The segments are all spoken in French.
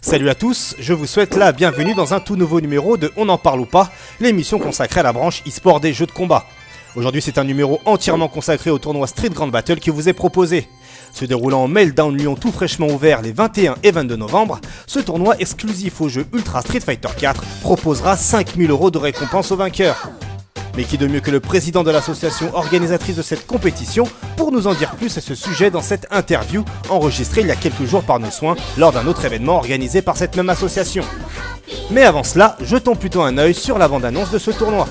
Salut à tous, je vous souhaite la bienvenue dans un tout nouveau numéro de On en parle ou pas, l'émission consacrée à la branche e-sport des jeux de combat. Aujourd'hui c'est un numéro entièrement consacré au tournoi Street Grand Battle qui vous est proposé. Se déroulant en Meltdown Lyon tout fraîchement ouvert les 21 et 22 novembre, ce tournoi exclusif au jeu Ultra Street Fighter 4 proposera 5000 € de récompense aux vainqueurs. Mais qui de mieux que le président de l'association organisatrice de cette compétition pour nous en dire plus à ce sujet dans cette interview enregistrée il y a quelques jours par nos soins lors d'un autre événement organisé par cette même association. Mais avant cela, jetons plutôt un œil sur la bande-annonce de ce tournoi.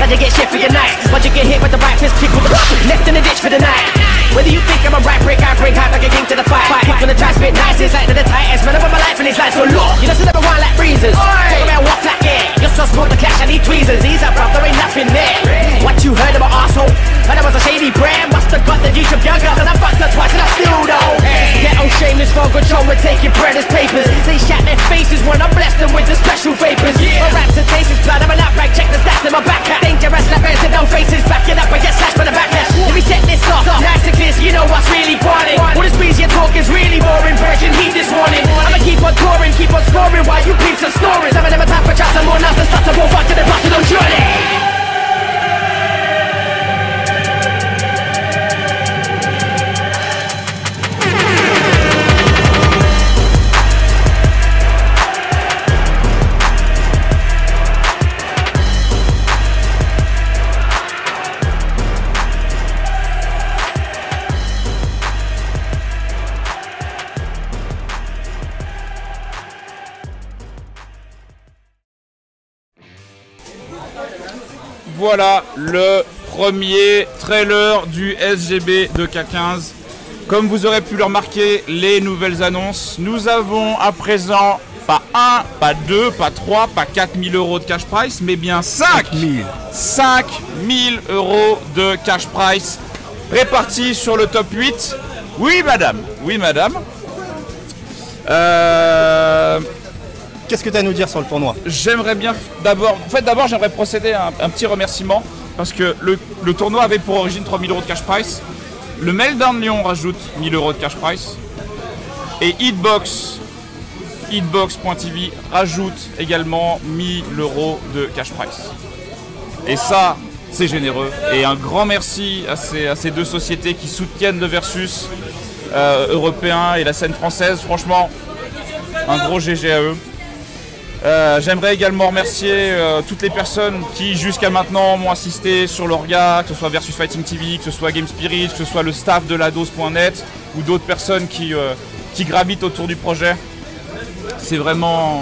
You get shit for your night. Once you get hit with the right fist kick with the left in the ditch for the night. Whether you think I'm a right break, I bring hot like a king to the fight. Kick from the track, spit nice, it's like to the tightest. Man, I put my life in these lines, so look. You know, never want like breezes. Talk about walk like air. You're so smooth the clash, I need tweezers. Ease up, bro, there ain't nothing there. What you heard about arsehole? And I was a shady brand. Must have got the juice of younger. And I fucked her twice and I still don't. Get on shameless for control, we're taking bread as papers. They shat their faces when I bless them with the special vapors. My raps and tastes blood, I'm an outright. Check the stats in my back. Dangerous, like bands and down faces. Back it up and get slashed by the backlash. Let me set this off. Nice to clear, so you know what's really boring. All this breeze you talk is really boring. Virgin heat this morning. I'ma keep on touring, keep on scoring while you peeps are snoring. Some of them are time for chats and more nonsense. Start to move on to the Barcelona journey. Voilà le premier trailer du SGB de K15. Comme vous aurez pu le remarquer, les nouvelles annonces. Nous avons à présent pas 1, pas 2, pas 3, pas 4000 € de cash price, mais bien 5000 € de cash price répartis sur le top 8. Oui madame, oui madame. Qu'est-ce que tu as à nous dire sur le tournoi? J'aimerais bien d'abord j'aimerais procéder à un petit remerciement parce que le tournoi avait pour origine 3000 € de cash price. Le Meltdown Lyon rajoute 1000 € de cash price. Et Hitbox.tv rajoute également 1000 € de cash price. Et ça, c'est généreux. Et un grand merci à ces deux sociétés qui soutiennent le Versus. européen et la scène française. Franchement, un gros GG à eux. J'aimerais également remercier toutes les personnes qui jusqu'à maintenant m'ont assisté sur l'orga, que ce soit Versus Fighting TV, que ce soit Game Spirit, que ce soit le staff de lados.net ou d'autres personnes qui gravitent autour du projet. C'est vraiment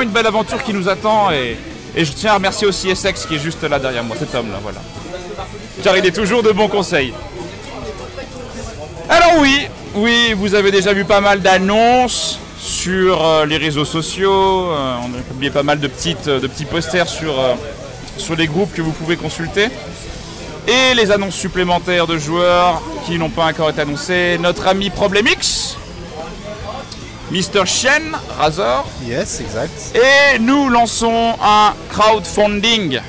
une belle aventure qui nous attend et je tiens à remercier aussi Essex qui est juste là derrière moi, cet homme là, voilà. Car il est toujours de bons conseils. Alors oui, vous avez déjà vu pas mal d'annonces sur les réseaux sociaux, on a publié pas mal de petits posters sur les groupes que vous pouvez consulter. Et les annonces supplémentaires de joueurs qui n'ont pas encore été annoncées. Notre ami Problemix, Mr. Shen, Razor. Yes, exact. Et nous lançons un crowdfunding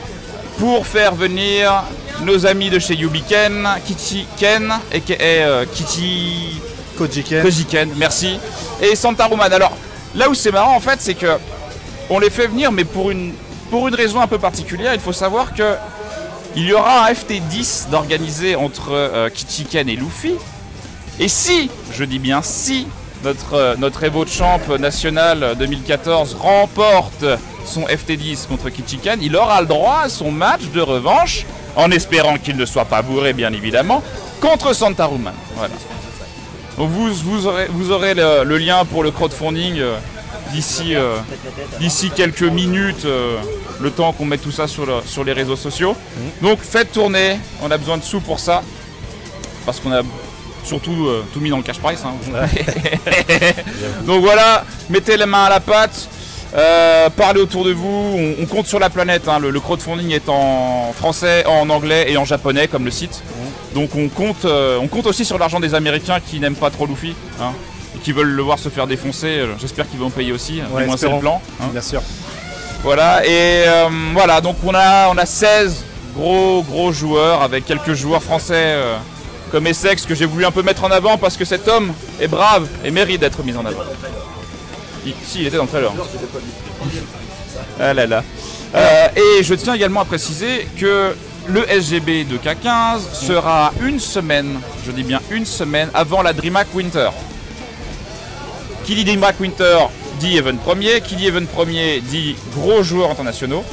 pour faire venir nos amis de chez Yubiken, Kichiken, aka Kichi... Kojiken, merci. Et Santaruman. Alors, là où c'est marrant en fait, c'est que on les fait venir, mais pour une raison un peu particulière. Il faut savoir que il y aura un FT10 d'organiser entre Kichiken et Luffy. Et si, je dis bien si, notre Evo Champ national 2014 remporte son FT10 contre Kichiken, il aura le droit à son match de revanche, en espérant qu'il ne soit pas bourré bien évidemment, contre Santaruman. Voilà. Donc vous aurez le lien pour le crowdfunding d'ici quelques minutes, le temps qu'on mette tout ça sur les réseaux sociaux. Donc faites tourner, on a besoin de sous pour ça, parce qu'on a surtout tout mis dans le cash price. Hein. Donc voilà, mettez les mains à la pâte, parlez autour de vous, on compte sur la planète, hein. Le crowdfunding est en français, en anglais et en japonais comme le site. Donc on compte aussi sur l'argent des Américains qui n'aiment pas trop Luffy, hein, et qui veulent le voir se faire défoncer. J'espère qu'ils vont payer aussi, ouais, au moins c'est le plan. Hein. Bien sûr. Voilà, et voilà, donc on a 16 gros joueurs avec quelques joueurs français comme Essex que j'ai voulu un peu mettre en avant parce que cet homme est brave et mérite d'être mis en avant. Si, il était dans le trailer. Ah là là. Et je tiens également à préciser que le SGB de K15 sera une semaine, je dis bien une semaine, avant la DreamHack Winter. Qui dit DreamHack Winter dit event premier, qui dit event premier dit gros joueurs internationaux.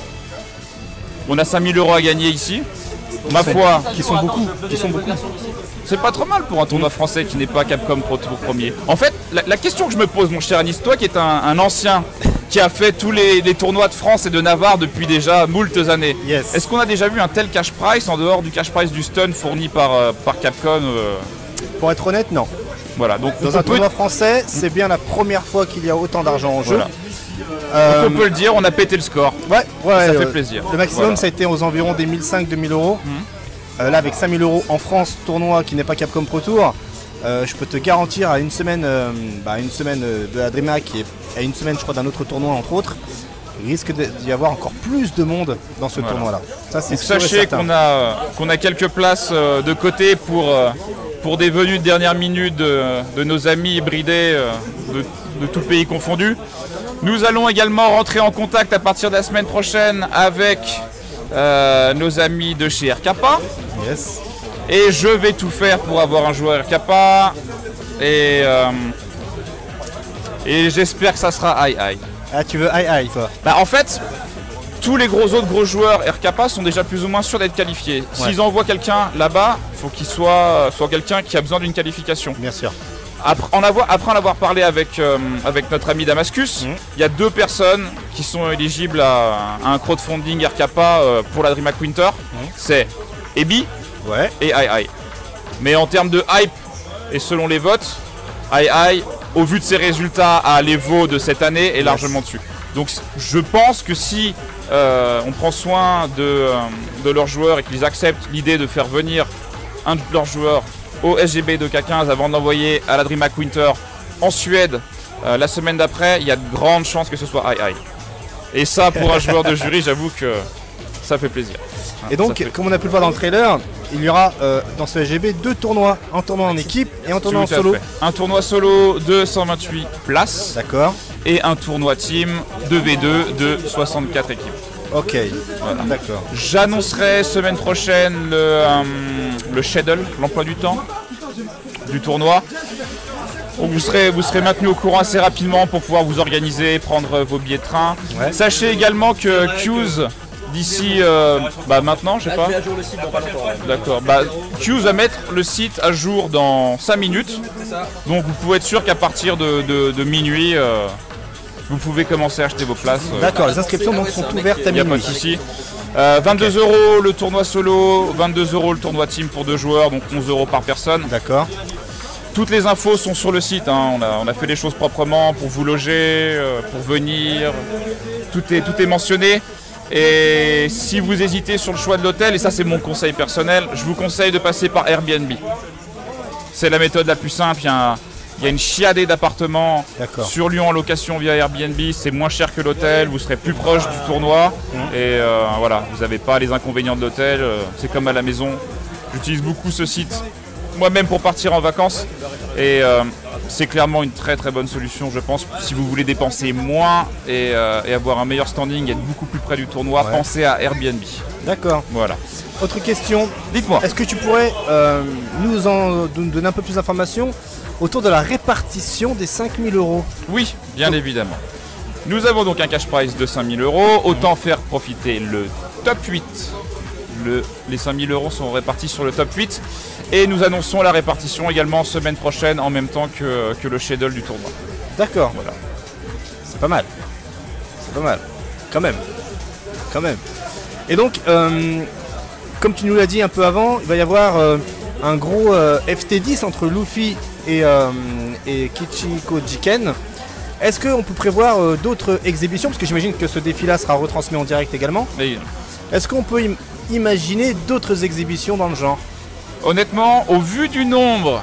On a 5000 € à gagner ici. Ma foi, qui sont beaucoup. c'est pas trop mal pour un tournoi français qui n'est pas Capcom Pro Tour premier. En fait, la question que je me pose, mon cher Anis, toi qui es un ancien, qui a fait tous les tournois de France et de Navarre depuis déjà moultes années, yes. Est-ce qu'on a déjà vu un tel cash price en dehors du cash price du stun fourni par Capcom Pour être honnête, non. Voilà, donc dans un tournoi français, c'est bien la première fois qu'il y a autant d'argent en jeu. Voilà. Donc on peut le dire, on a pété le score. Ouais, ça fait plaisir. Le maximum, ça a été aux environs des 1500-2000 €. Là, avec 5000 € en France, tournoi qui n'est pas Capcom Pro Tour, je peux te garantir à une semaine de la DreamHack et à une semaine, je crois, d'un autre tournoi, entre autres, il risque d'y avoir encore plus de monde dans ce tournoi-là. Ça, c'est sûr et certain. Sachez qu'on a quelques places de côté pour des venues de dernière minute de nos amis bridés de tout pays confondu. Nous allons également rentrer en contact à partir de la semaine prochaine avec nos amis de chez RKPA. Yes. Et je vais tout faire pour avoir un joueur RKPA. Et j'espère que ça sera high. Ah, tu veux high, toi? Bah, en fait, tous les autres gros joueurs RKPA sont déjà plus ou moins sûrs d'être qualifiés. S'ils envoient quelqu'un là-bas, il faut qu'il soit quelqu'un qui a besoin d'une qualification. Bien sûr. Après en avoir parlé avec notre ami Damascus, il y a 2 personnes qui sont éligibles à un crowdfunding RKPA pour la DreamHack Winter. C'est Ebi et Ai. Mais en termes de hype et selon les votes, Ai, au vu de ses résultats à l'Evo de cette année, est largement dessus. Donc je pense que si on prend soin de leurs joueurs et qu'ils acceptent l'idée de faire venir un de leurs joueurs au SGB de K15 avant d'envoyer à la DreamHack Winter en Suède la semaine d'après, il y a de grandes chances que ce soit Ai. Et ça, pour un joueur de jury, j'avoue que ça fait plaisir. Et donc, comme on a pu le voir dans le trailer, il y aura dans ce SGB 2 tournois, un tournoi en équipe et un tournoi en solo. Un tournoi solo de 128 places. D'accord. Et un tournoi team 2v2 de 64 équipes. Ok, voilà. D'accord. J'annoncerai semaine prochaine le schedule, l'emploi du temps du tournoi. Donc vous serez maintenu au courant assez rapidement pour pouvoir vous organiser, prendre vos billets de train. Ouais. Sachez également que Q's d'ici maintenant, je sais pas. D'accord. Q's va mettre le site à jour dans 5 minutes. Donc vous pouvez être sûr qu'à partir de minuit, vous pouvez commencer à acheter vos places. D'accord, les inscriptions donc sont ouvertes à Il n'y a pas de minuit. souci. 22 € le tournoi solo, 22 € le tournoi team pour 2 joueurs, donc 11 € par personne. D'accord. Toutes les infos sont sur le site, hein. On a fait les choses proprement pour vous loger, pour venir. Tout est mentionné. Et si vous hésitez sur le choix de l'hôtel, et ça c'est mon conseil personnel, je vous conseille de passer par Airbnb. C'est la méthode la plus simple. Il y a une chiadée d'appartements sur Lyon en location via Airbnb. C'est moins cher que l'hôtel, vous serez plus proche du tournoi. Et voilà, vous n'avez pas les inconvénients de l'hôtel. C'est comme à la maison. J'utilise beaucoup ce site moi-même pour partir en vacances. Et c'est clairement une très très bonne solution, je pense. Si vous voulez dépenser moins et avoir un meilleur standing et être beaucoup plus près du tournoi, pensez à Airbnb. D'accord. Voilà. Autre question. Dites-moi. Est-ce que tu pourrais nous donner un peu plus d'informations autour de la répartition des 5 000 €? Oui, bien évidemment. Nous avons donc un cash prize de 5 000 €. Autant faire profiter le top 8. Les 5 000 € sont répartis sur le top 8. Et nous annonçons la répartition également semaine prochaine en même temps que le schedule du tournoi. D'accord. Voilà. C'est pas mal. C'est pas mal. Quand même. Quand même. Et donc, comme tu nous l'as dit un peu avant, il va y avoir un gros FT10 entre Luffy et Kichiko Jiken. Est-ce qu'on peut prévoir d'autres exhibitions? Parce que j'imagine que ce défi-là sera retransmis en direct également. Et, Est-ce qu'on peut imaginer d'autres exhibitions dans le genre? honnêtement, au vu du nombre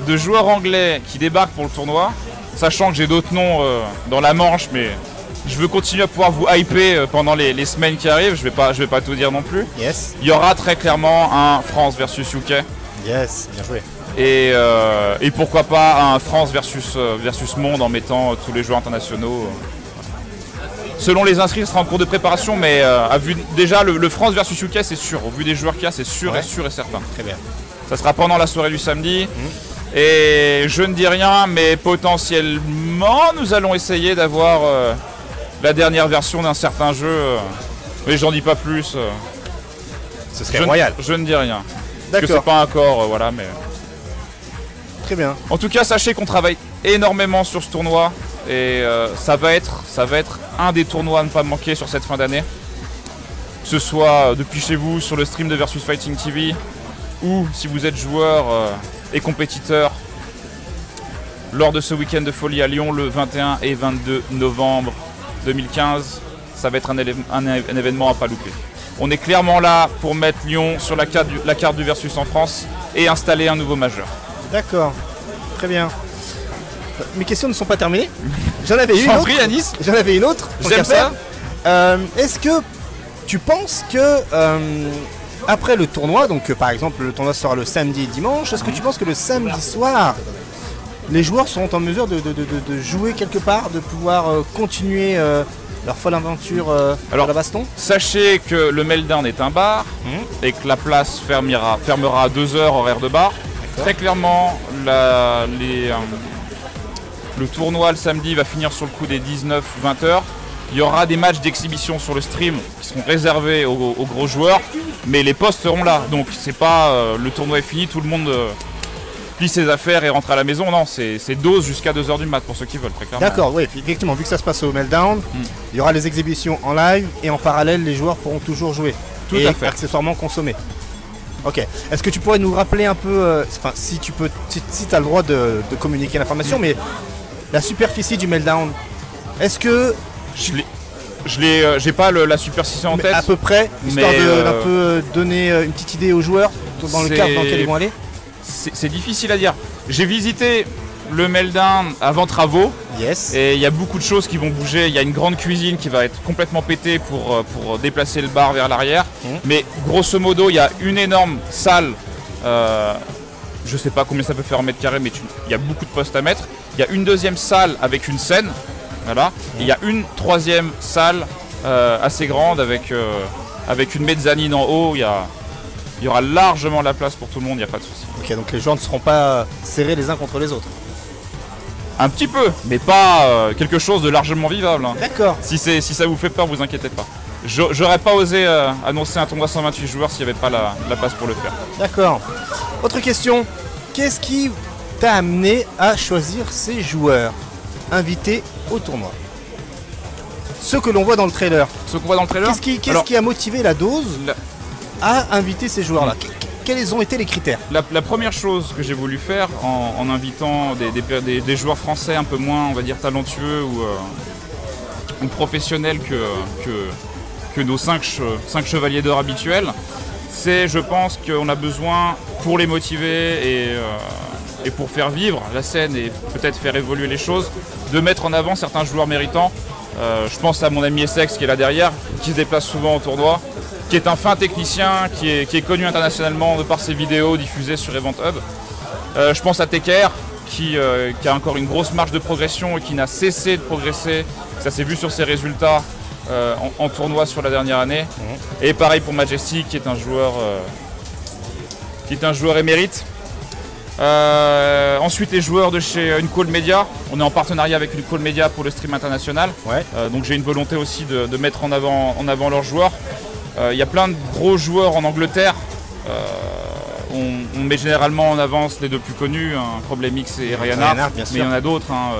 de joueurs anglais qui débarquent pour le tournoi, sachant que j'ai d'autres noms dans la manche, mais je veux continuer à pouvoir vous hyper pendant les semaines qui arrivent, je vais pas tout dire non plus. Yes. Il y aura très clairement un France versus UK. Yes, bien joué. Et pourquoi pas un France versus Monde en mettant tous les joueurs internationaux. Selon les inscrits, ce sera en cours de préparation, mais déjà le France versus UK, c'est sûr. Au vu des joueurs qu'il y a, c'est sûr et sûr et certain. Très bien. Ça sera pendant la soirée du samedi. Et je ne dis rien, mais potentiellement, nous allons essayer d'avoir la dernière version d'un certain jeu. Mais j'en dis pas plus. Ce serait royal. Je ne dis rien. Parce que D'accord. c'est pas encore, voilà, mais. Très bien. En tout cas, sachez qu'on travaille énormément sur ce tournoi. Et ça va être un des tournois à ne pas manquer sur cette fin d'année. Que ce soit depuis chez vous sur le stream de Versus Fighting TV ou si vous êtes joueur et compétiteur lors de ce week-end de folie à Lyon le 21 et 22 novembre 2015. Ça va être un événement à pas louper. On est clairement là pour mettre Lyon sur la carte du Versus en France et installer un nouveau majeur. D'accord. Très bien. Mes questions ne sont pas terminées. J'en avais une J'en autre. prie, Anis. J'en avais une autre. tant J'aime qu'à faire. ça. Est-ce que tu penses que après le tournoi, donc par exemple le tournoi sera le samedi et dimanche, est-ce que tu penses que le samedi soir, les joueurs seront en mesure de jouer quelque part, de pouvoir continuer leur folle aventure à la baston? Sachez que le Meltdown est un bar et que la place fermera à 2 heures horaire de bar. Très clairement, le tournoi le samedi va finir sur le coup des 19-20 heures. Il y aura des matchs d'exhibition sur le stream qui seront réservés aux gros joueurs, mais les postes seront là. Donc c'est pas le tournoi est fini, tout le monde plie ses affaires et rentre à la maison. Non, c'est dose jusqu'à 2 heures du mat pour ceux qui veulent, très clairement. D'accord, oui, effectivement, vu que ça se passe au Meltdown, il y aura les exhibitions en live et en parallèle, les joueurs pourront toujours jouer. Tout et à fait. accessoirement consommer. Ok. Est-ce que tu pourrais nous rappeler un peu, si tu peux, si tu as le droit de communiquer l'information, mais la superficie du Meltdown, est-ce que J'ai pas la superficie en tête. à peu près, histoire mais, d'un peu donner une petite idée aux joueurs dans le cadre dans lequel ils vont aller? C'est difficile à dire. J'ai visité le Meltdown avant travaux. Yes. Et il y a beaucoup de choses qui vont bouger. Il y a une grande cuisine qui va être complètement pétée pour déplacer le bar vers l'arrière. Mais grosso modo, il y a une énorme salle. Je sais pas combien ça peut faire en mètre carré, mais il y a beaucoup de postes à mettre. Il y a une deuxième salle avec une scène. Voilà. Et il y a une troisième salle assez grande avec une mezzanine en haut. Il y aura largement la place pour tout le monde, il n'y a pas de souci. Ok, donc les joueurs ne seront pas serrés les uns contre les autres. Un petit peu, mais pas quelque chose de largement vivable. Hein. D'accord. Si ça vous fait peur, vous inquiétez pas. J'aurais pas osé annoncer un tournoi 128 joueurs s'il n'y avait pas la place pour le faire. D'accord. Autre question. Qu'est-ce qui t'a amené à choisir ces joueurs invités au tournoi? Ceux que l'on voit dans le trailer. Ce qu'on voit dans le trailer. Qu'est-ce qui a motivé la dose à inviter ces joueurs-là? Quels ont été les critères? La première chose que j'ai voulu faire en invitant des joueurs français un peu moins, on va dire, talentueux ou professionnels que nos 5 chevaliers d'or habituels, c'est, je pense, qu'on a besoin, pour les motiver et pour faire vivre la scène et peut-être faire évoluer les choses, de mettre en avant certains joueurs méritants. Je pense à mon ami Essex qui est là derrière, qui se déplace souvent au tournoi, qui est un fin technicien, qui est connu internationalement de par ses vidéos diffusées sur Event Hub. Je pense à Teker, qui a encore une grosse marge de progression et qui n'a cessé de progresser. Ça s'est vu sur ses résultats en tournoi sur la dernière année. Et pareil pour Majestic, qui est un joueur émérite. Ensuite, les joueurs de chez Uncall Media. On est en partenariat avec Uncall Media pour le stream international. Ouais. Donc j'ai une volonté aussi de mettre en avant leurs joueurs. Il y a plein de gros joueurs en Angleterre. On met généralement en avance les deux plus connus, hein, Problem X et Ryan Hart, mais il y en a d'autres. Hein,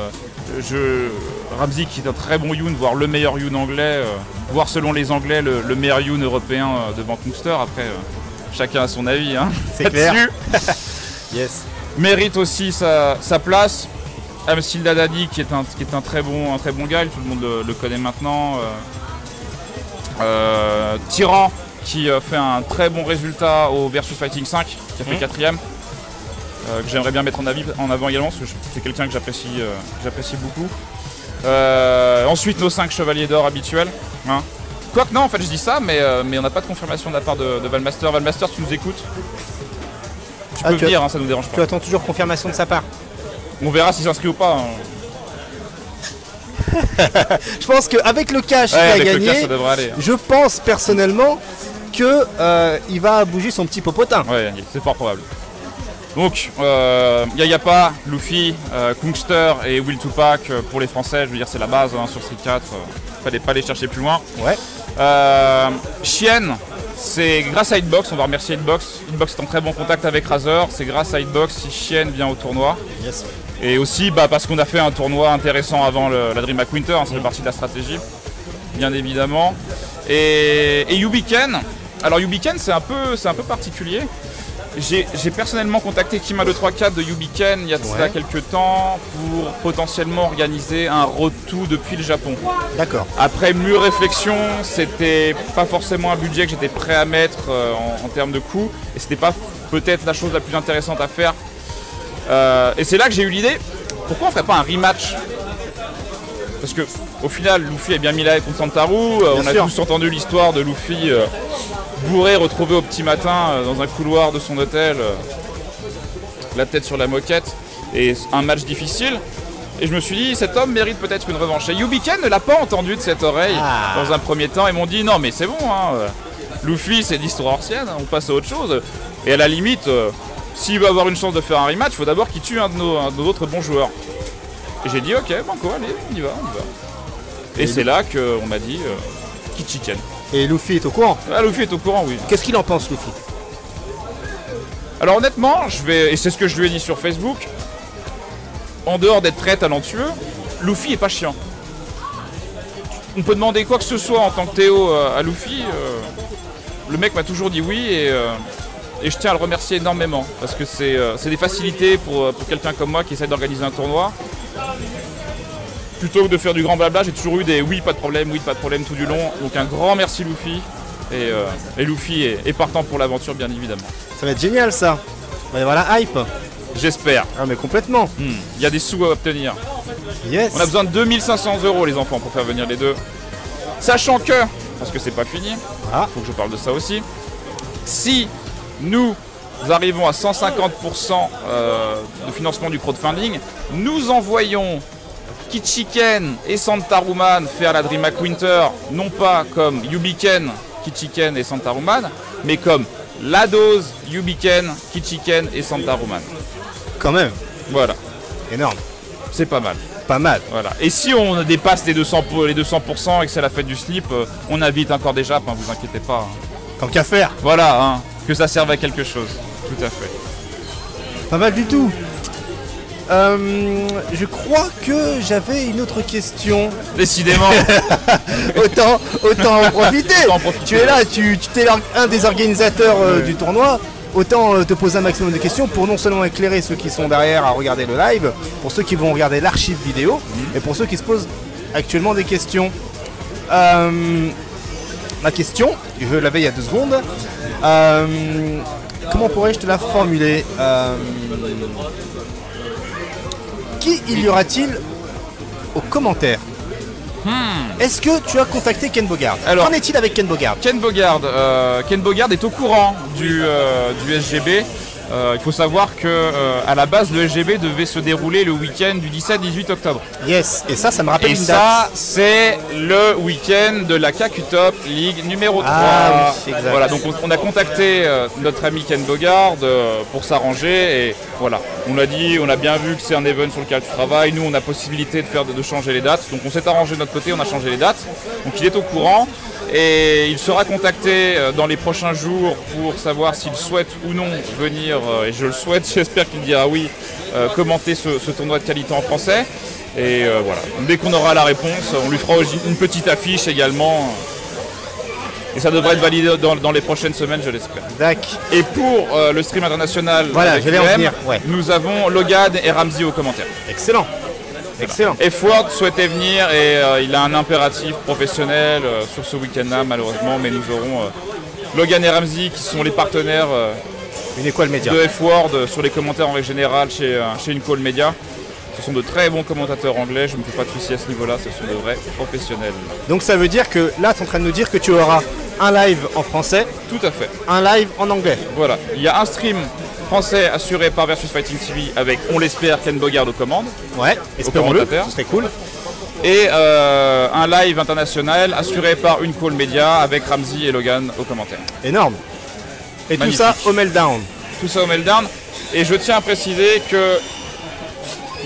Ramsey qui est un très bon Yoon, voire le meilleur Yoon anglais, voire selon les Anglais le meilleur Yoon européen devant Kungster. Après, chacun a son avis. Hein, c'est clair. Yes. Mérite aussi sa place. Amsil Dadadi qui est un très bon gars, tout le monde le connaît maintenant. Tyran qui fait un très bon résultat au Versus Fighting 5, qui a fait 4ème, que j'aimerais bien mettre en avant également, parce que c'est quelqu'un que j'apprécie beaucoup. Ensuite, nos 5 chevaliers d'or habituels. Hein. Quoique non, en fait je dis ça, mais on n'a pas de confirmation de la part de Valmaster. Valmaster, tu nous écoutes? Tu peux venir, hein, ça nous dérange pas. Tu attends toujours confirmation de sa part? On verra s'il s'inscrit ou pas. Hein. Je pense qu'avec le cash qu'il a gagné, ça devrait aller. Je pense personnellement qu'il va bouger son petit popotin. Ouais, c'est fort probable. Donc, Yayapa, Luffy, Kungster et Will Tupac pour les Français, je veux dire c'est la base hein, sur Street 4, fallait pas les chercher plus loin. Ouais. Chien, c'est grâce à Hitbox, on va remercier Hitbox. Hitbox est en très bon contact avec Razer, c'est grâce à Hitbox si Chien vient au tournoi. Yes. Et aussi parce qu'on a fait un tournoi intéressant avant la DreamHack Winter, hein, ça fait partie de la stratégie, bien évidemment. Et Yubiken, alors Yubiken c'est un peu particulier. J'ai personnellement contacté Kima234 de Yubiken il y a quelques temps pour potentiellement organiser un road to depuis le Japon. D'accord. Après mûre réflexion, c'était pas forcément un budget que j'étais prêt à mettre en termes de coûts et c'était pas peut-être la chose la plus intéressante à faire. Et c'est là que j'ai eu l'idée, pourquoi on ferait pas un rematch? Parce que au final, Luffy a bien mis la haie contre Santaru, on a tous entendu l'histoire de Luffy bourré, retrouvé au petit matin dans un couloir de son hôtel, la tête sur la moquette, et un match difficile. Et je me suis dit, cet homme mérite peut-être une revanche. Et Yubiken ne l'a pas entendu de cette oreille dans un premier temps, ils m'ont dit non mais c'est bon, hein, Luffy c'est l'histoire ancienne, on passe à autre chose. Et à la limite, s'il veut avoir une chance de faire un rematch, il faut d'abord qu'il tue un de nos autres bons joueurs. Et j'ai dit ok, banco, allez, on y va. Et c'est là qu'on m'a dit Kichiken. Et Luffy est au courant? Ah, Luffy est au courant, oui. Qu'est-ce qu'il en pense, Luffy? Alors honnêtement, et c'est ce que je lui ai dit sur Facebook, en dehors d'être très talentueux, Luffy est pas chiant. On peut demander quoi que ce soit en tant que Théo à Luffy, le mec m'a toujours dit oui et je tiens à le remercier énormément parce que c'est des facilités pour quelqu'un comme moi qui essaie d'organiser un tournoi. Plutôt que de faire du grand blabla, j'ai toujours eu des oui pas de problème tout du long. Donc un grand merci Luffy et Luffy est partant pour l'aventure bien évidemment. Ça va être génial ça. Il va y avoir la hype. J'espère. Ah mais complètement. Il y a des sous à obtenir. Yes. On a besoin de 2500 € les enfants pour faire venir les deux. Sachant que, parce que c'est pas fini, faut que je parle de ça aussi, si nous arrivons à 150% de financement du crowdfunding, nous envoyons Kichiken et Santaruman faire la DreamHack Winter, non pas comme Yubiken, Kichiken et Santaruman, mais comme la dose Yubiken, Kichiken et Santaruman. Quand même. Voilà. Énorme. c'est pas mal. Pas mal. Voilà. Et si on dépasse les 200% et que c'est la fête du slip, on invite encore des Japs, hein, vous inquiétez pas. Hein. Tant qu'à faire. Voilà, hein, que ça serve à quelque chose. Tout à fait. Pas mal du tout. Je crois que j'avais une autre question. Décidément. autant en profiter. Autant en profiter. Tu es là, tu es un des organisateurs du tournoi. Autant te poser un maximum de questions pour non seulement éclairer ceux qui sont derrière à regarder le live, pour ceux qui vont regarder l'archive vidéo, et pour ceux qui se posent actuellement des questions. Ma question, je l'avais il y a 2 secondes. Comment pourrais-je te la formuler? Qui il y aura-t-il aux commentaires? Est-ce que tu as contacté Ken Bogard? Alors, qu'en est-il avec Ken Bogard? Ken Bogard est au courant du SGB. Il faut savoir que à la base le SGB devait se dérouler le week-end du 17-18 octobre. Yes, et ça me rappelle Et une ça, date. c'est le week-end de la KQ Top League numéro 3. Ah oui, exact. Voilà, donc on a contacté notre ami Ken Bogard pour s'arranger et voilà. On a dit, on a bien vu que c'est un event sur lequel tu travailles. Nous, on a possibilité de changer les dates. Donc on s'est arrangé de notre côté, on a changé les dates. Donc il est au courant. Et il sera contacté dans les prochains jours pour savoir s'il souhaite ou non venir, et je le souhaite, j'espère qu'il dira oui, commenter ce tournoi de qualité en français. Et voilà, dès qu'on aura la réponse, on lui fera une petite affiche également. Et ça devrait être validé dans les prochaines semaines, je l'espère. D'accord. Et pour le stream international, Voilà, avec j'allais en UM, venir, ouais. nous avons Logan et Ramsey aux commentaires. Excellent. Excellent. Et Ford souhaitait venir et il a un impératif professionnel sur ce week-end-là malheureusement, mais nous aurons Logan et Ramsey qui sont les partenaires Une école média. de F-Word sur les commentaires en règle générale chez Incall Media. Ce sont de très bons commentateurs anglais, je ne me fais pas de soucis à ce niveau-là, ce sont de vrais professionnels. Donc ça veut dire que là tu es en train de nous dire que tu auras un live en français, Tout à fait. un live en anglais. Voilà, il y a un stream français assuré par Versus Fighting TV avec, on l'espère, Ken Bogard aux commandes. Ouais, espérons-le, commentateurs. ce serait cool. Et un live international assuré par Incall Media avec Ramsey et Logan aux commentaires. Énorme. Et Magnifique. tout ça au Meltdown. Tout ça au Meltdown. Et je tiens à préciser que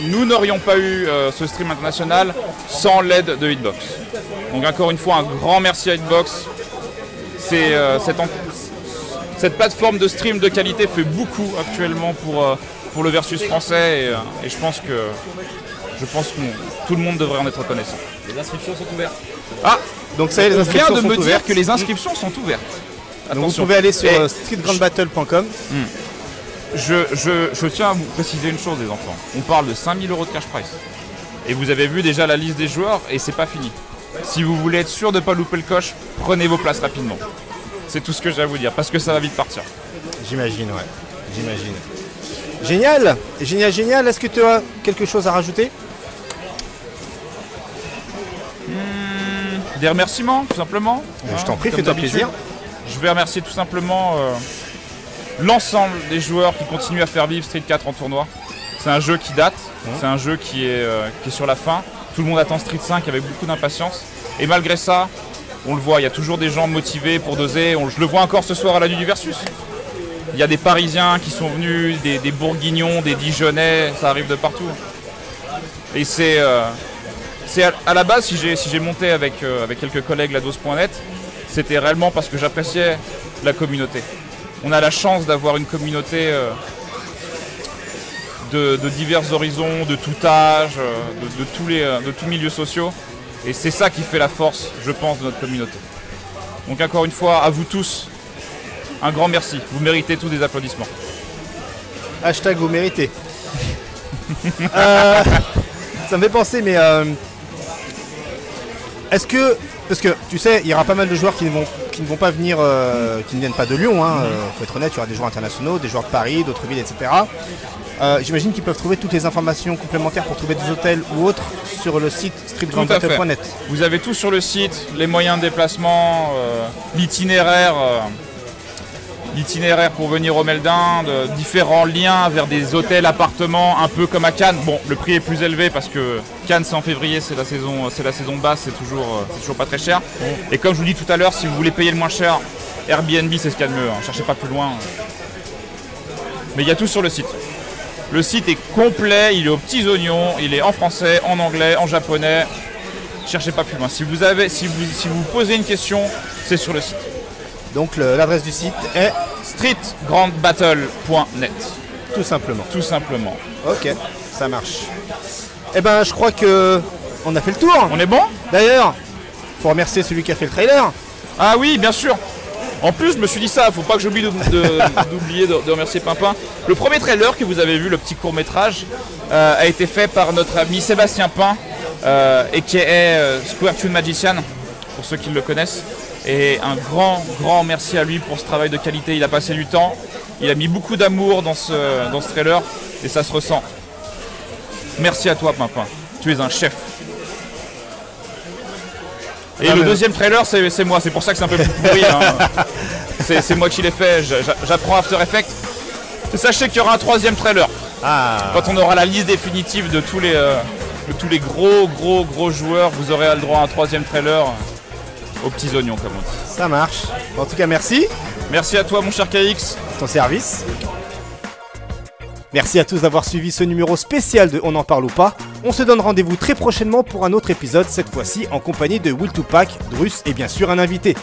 nous n'aurions pas eu ce stream international sans l'aide de Hitbox. Donc encore une fois, un grand merci à Hitbox. Cette plateforme de stream de qualité fait beaucoup actuellement pour le versus français et je pense que tout le monde devrait en être reconnaissant. Les inscriptions sont ouvertes. Ah, Donc ça y est, les on vient inscriptions de sont me dire ouvertes. que les inscriptions sont ouvertes. Donc vous Attention. pouvez aller sur Et streetgrandbattle.com. je tiens à vous préciser une chose, les enfants. On parle de 5000 € de cash prize. Et vous avez vu déjà la liste des joueurs et c'est pas fini. Si vous voulez être sûr de ne pas louper le coche, prenez vos places rapidement. C'est tout ce que j'ai à vous dire, parce que ça va vite partir. J'imagine, ouais. J'imagine. Génial. Génial, génial. Est-ce que tu as quelque chose à rajouter? Des remerciements, tout simplement. Je t'en prie, Comme fais-toi d'habitude. plaisir. Je vais remercier tout simplement l'ensemble des joueurs qui continuent à faire vivre Street 4 en tournoi. C'est un jeu qui date, c'est un jeu qui est sur la fin. Tout le monde attend Street 5 avec beaucoup d'impatience. Et malgré ça, on le voit, il y a toujours des gens motivés pour doser. Je le vois encore ce soir à la nuit du Versus. Il y a des Parisiens qui sont venus, des Bourguignons, des Dijonnais, ça arrive de partout. Et c'est à la base, si j'ai monté avec quelques collègues la dose.net, c'était réellement parce que j'appréciais la communauté. On a la chance d'avoir une communauté de divers horizons, de tout âge, de tous milieux sociaux. Et c'est ça qui fait la force, je pense, de notre communauté. Donc encore une fois, à vous tous, un grand merci. Vous méritez tous des applaudissements. Hashtag vous méritez. Ça me fait penser, mais est-ce que, parce que tu sais, il y aura pas mal de joueurs qui ne vont pas venir, qui ne viennent pas de Lyon, hein, faut être honnête, il y aura des joueurs internationaux, des joueurs de Paris, d'autres villes, etc. J'imagine qu'ils peuvent trouver toutes les informations complémentaires pour trouver des hôtels ou autres sur le site streetgrandbattle.net. Vous avez tout sur le site, les moyens de déplacement, l'itinéraire pour venir au Meltdown, différents liens vers des hôtels, appartements, un peu comme à Cannes. Bon, le prix est plus élevé parce que Cannes c'est en février, c'est la saison basse, c'est toujours pas très cher. Et comme je vous dis tout à l'heure, si vous voulez payer le moins cher, Airbnb c'est ce qu'il y a de mieux, hein. Cherchez pas plus loin. Mais il y a tout sur le site. Le site est complet, il est aux petits oignons, il est en français, en anglais, en japonais. Cherchez pas plus loin. Si vous posez une question, c'est sur le site. Donc l'adresse du site est streetgrandbattle.net. tout simplement. Tout simplement. Ok, ça marche. Eh ben, je crois que on a fait le tour. On est bon? D'ailleurs, faut remercier celui qui a fait le trailer. Ah oui, bien sûr. En plus, je me suis dit ça, faut pas que j'oublie d'oublier de remercier Pimpin. Le premier trailer que vous avez vu, le petit court-métrage, a été fait par notre ami Sébastien Pin, a.k.a. Square Tune Magician, pour ceux qui le connaissent. Et un grand merci à lui pour ce travail de qualité. Il a passé du temps, il a mis beaucoup d'amour dans ce trailer, et ça se ressent. Merci à toi, Pimpin. Tu es un chef. Et le deuxième trailer, c'est moi, c'est pour ça que c'est un peu plus pourri. Hein. C'est moi qui l'ai fait, j'apprends After Effects. Et sachez qu'il y aura un troisième trailer. Quand on aura la liste définitive de tous les gros joueurs, vous aurez le droit à un troisième trailer aux petits oignons, comme on dit. Ça marche. En tout cas, merci. Merci à toi, mon cher KX. Ton service. Merci à tous d'avoir suivi ce numéro spécial de On en parle ou pas. On se donne rendez-vous très prochainement pour un autre épisode, cette fois-ci en compagnie de Will Tupac, Drus et bien sûr un invité.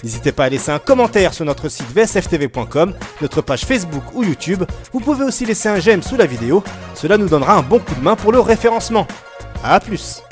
N'hésitez pas à laisser un commentaire sur notre site vsftv.com, notre page Facebook ou YouTube. Vous pouvez aussi laisser un j'aime sous la vidéo, cela nous donnera un bon coup de main pour le référencement. A plus.